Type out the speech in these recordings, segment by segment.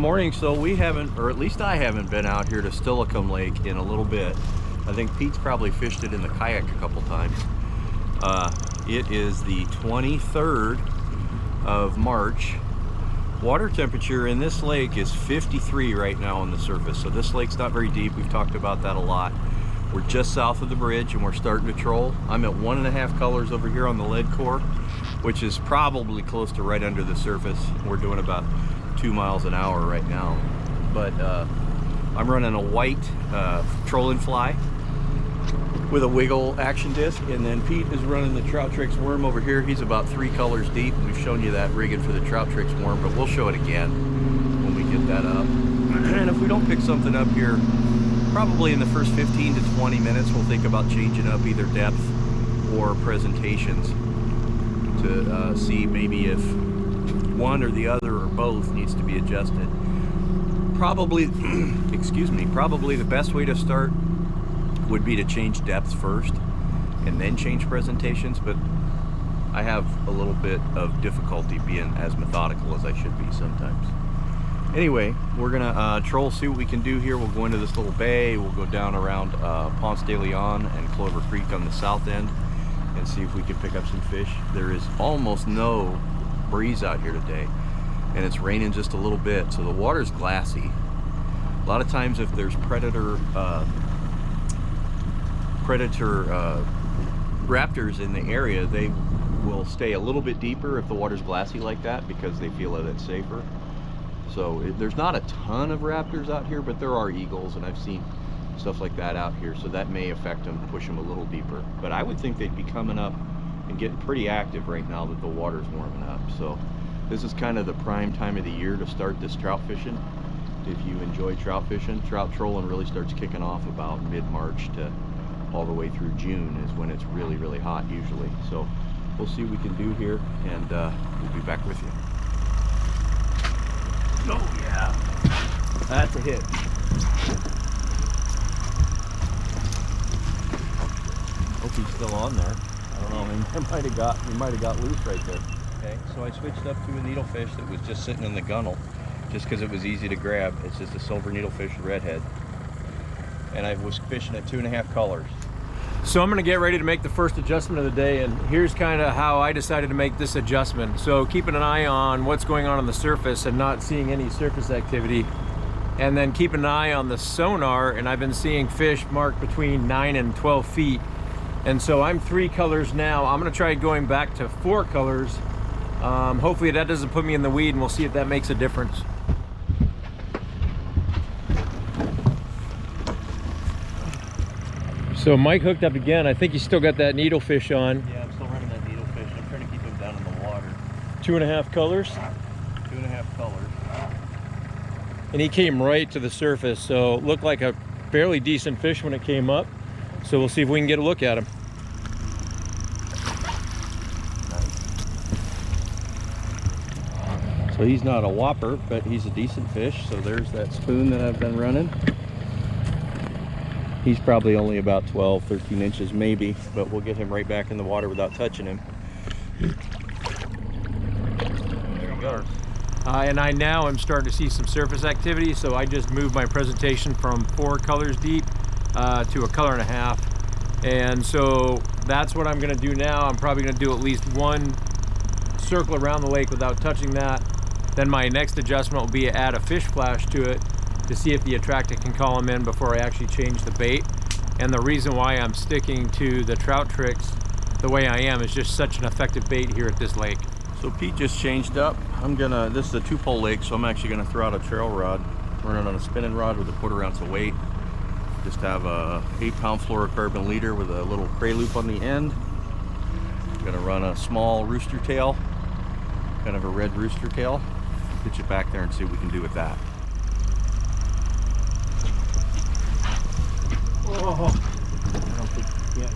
morning. So we haven't, or at least I haven't been out here to Steilacoom Lake in a little bit. I think Pete's probably fished it in the kayak a couple times. It is the 23rd of March. Water temperature in this lake is 53 right now on the surface. So this lake's not very deep. We've talked about that a lot. We're just south of the bridge and we're starting to troll. I'm at 1.5 colors over here on the lead core, which is probably close to right under the surface. We're doing about 2 miles an hour right now. But I'm running a white trolling fly with a wiggle action disc, and then Pete is running the Trout Tricks worm over here. He's about 3 colors deep. We've shown you that rigging for the Trout Tricks worm, but we'll show it again when we get that up. And if we don't pick something up here, probably in the first 15 to 20 minutes, we'll think about changing up either depth or presentations to see maybe if one or the other or both needs to be adjusted. Probably, excuse me, probably the best way to start would be to change depth first and then change presentations, but I have a little bit of difficulty being as methodical as I should be sometimes. Anyway, we're gonna troll, see what we can do here. We'll go into this little bay, we'll go down around Pont Steilacoom and Clover Creek on the south end and see if we can pick up some fish. There is almost no breeze out here today, and it's raining just a little bit, so the water's glassy. A lot of times if there's predator raptors in the area, they will stay a little bit deeper if the water's glassy like that because they feel that it's safer. So there's not a ton of raptors out here, but there are eagles, and I've seen stuff like that out here, so that may affect them, push them a little deeper. But I would think they'd be coming up and getting pretty active right now that the water's warming up. So this is kind of the prime time of the year to start this trout fishing. If you enjoy trout fishing, trout trolling really starts kicking off about mid-March to all the way through June is when it's really, really hot usually. So we'll see what we can do here, and we'll be back with you. Oh yeah, that's a hit. Hope he's still on there. I don't know, he might have got loose right there. Okay, so I switched up to a needlefish that was just sitting in the gunnel, just because it was easy to grab. It's just a silver needlefish redhead, and I was fishing at 2.5 colors. So I'm going to get ready to make the first adjustment of the day, and here's kind of how I decided to make this adjustment. So keeping an eye on what's going on the surface and not seeing any surface activity, and then keeping an eye on the sonar, and I've been seeing fish marked between 9 and 12 feet. And so I'm 3 colors now. I'm going to try going back to 4 colors. Hopefully that doesn't put me in the weed, and we'll see if that makes a difference. So Mike hooked up again. I think he's still got that needlefish on. Yeah, I'm still running that needlefish. I'm trying to keep him down in the water. 2.5 colors. 2.5 colors. And he came right to the surface, so it looked like a fairly decent fish when it came up. So we'll see if we can get a look at him. So he's not a whopper, but he's a decent fish. So there's that spoon that I've been running. He's probably only about 12, 13 inches maybe, but we'll get him right back in the water without touching him. There he goes. And I now am starting to see some surface activity, so I just moved my presentation from 4 colors deep to 1.5 colors. And so that's what I'm gonna do now. I'm probably gonna do at least 1 circle around the lake without touching that. Then my next adjustment will be to add a fish flash to it to see if the attractant can call them in before I actually change the bait. And the reason why I'm sticking to the Trout Tricks the way I am is just such an effective bait here at this lake. So Pete just changed up. This is a 2-pole lake, so I'm actually gonna throw out a trail rod, run it on a spinning rod with a 1/4 ounce of weight. Just have a 8-pound fluorocarbon leader with a little cray loop on the end. I'm gonna run a small rooster tail, kind of a red rooster tail. Pitch it back there and see what we can do with that. Oh, I don't think, yeah.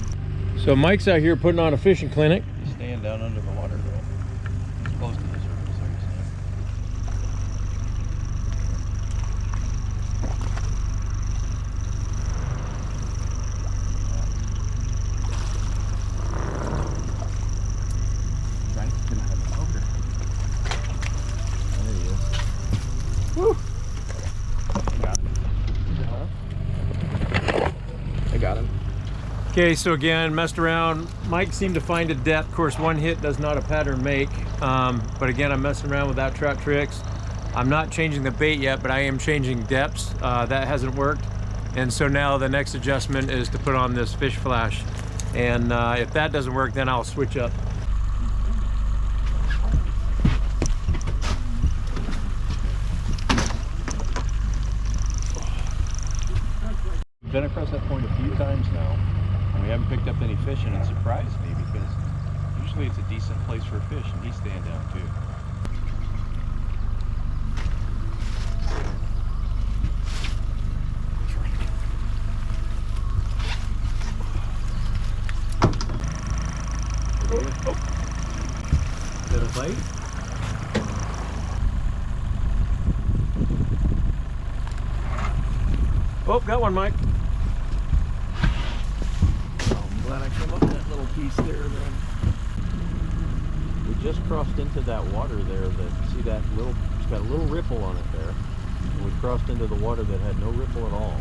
So Mike's out here putting on a fishing clinic. Staying down under the water though. Close to the surface, like I said. Frank's gonna have an ogre. There he is. Woo! Okay, so again, messed around. Mike seemed to find a depth. Of course, one hit does not a pattern make. But again, I'm messing around without trout tricks. I'm not changing the bait yet, but I am changing depths. That hasn't worked. And so now the next adjustment is to put on this fish flash. And if that doesn't work, then I'll switch up. Been across that point a few times now, and we haven't picked up any fish, and it surprised me because usually it's a decent place for fish, and he's staying down too. Is that a bite? Oh, got one, Mike. I'm glad I came up with that little piece there then. We just crossed into that water there see that little, it's got a little ripple on it there. And we crossed into the water that had no ripple at all.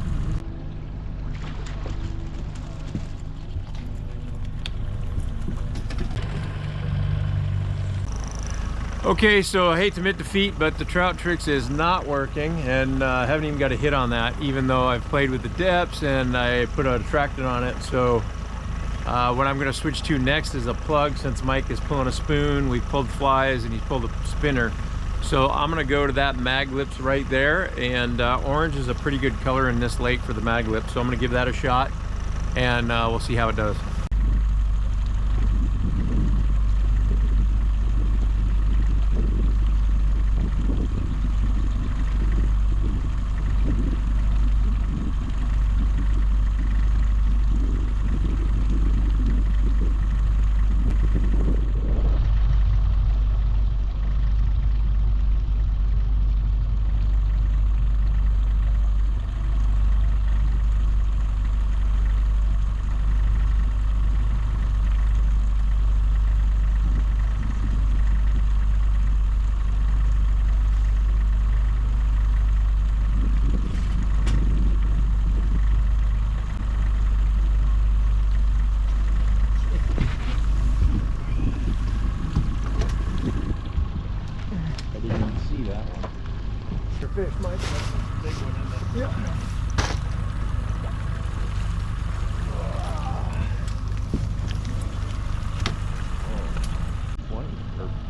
Okay, so I hate to admit defeat, but the trout tricks is not working, and I haven't even got a hit on that, even though I've played with the depths and I put a attractant on it. So what I'm going to switch to next is a plug. Since Mike is pulling a spoon, we've pulled flies and he's pulled a spinner. So I'm going to go to that mag lips right there, and orange is a pretty good color in this lake for the mag lips. So I'm going to give that a shot, and we'll see how it does. Fish, Mike. That's a big one in there. Yep. Oh, 20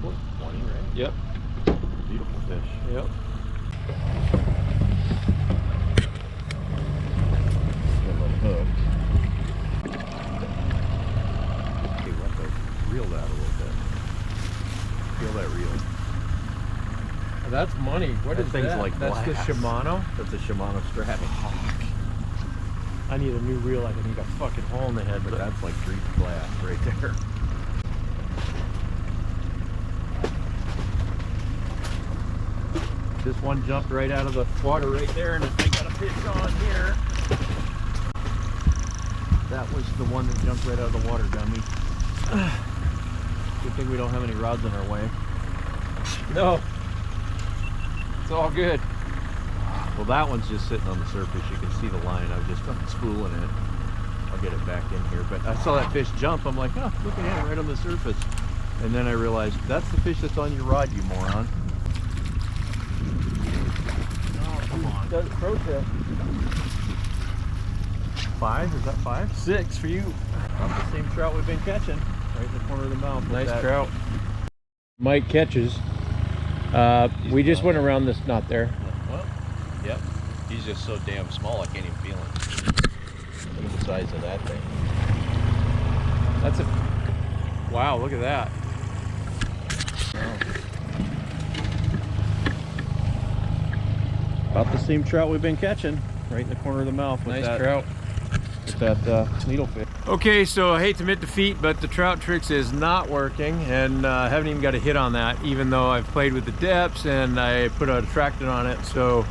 or 20, right? Yep. Beautiful fish. Yep. Got a little hook. Okay, let that reel that a little bit. Feel that reel. That's money. What That is thing's that? like That's glass. the Shimano? That's a Shimano Strat. I need a new reel. I can eat a fucking hole in the head. But that's like Greek glass right there. This one jumped right out of the water right there, and I got a fish on here. That was the one that jumped right out of the water, dummy. Good thing we don't have any rods in our way. No. It's all good. Well, that one's just sitting on the surface. You can see the line. I was just spooling it. I'll get it back in here. But I saw that fish jump. I'm like, oh, look at it right on the surface. And then I realized that's the fish that's on your rod, you moron. Oh, come on. That's pro tip. 5? Is that 5? 6 for you. Not the same trout we've been catching. Right in the corner of the mouth. Nice trout. Mike catches. We just went around this knot there. Well, yep. He's just so damn small I can't even feel him. Look at the size of that thing. That's a... Wow, look at that. Oh. About the same trout we've been catching. Right in the corner of the mouth. With Nice that, trout. With that needlefish. Okay, so I hate to admit defeat, but the trout tricks is not working, and I haven't even got a hit on that, even though I've played with the depths and I put a attractant on it. So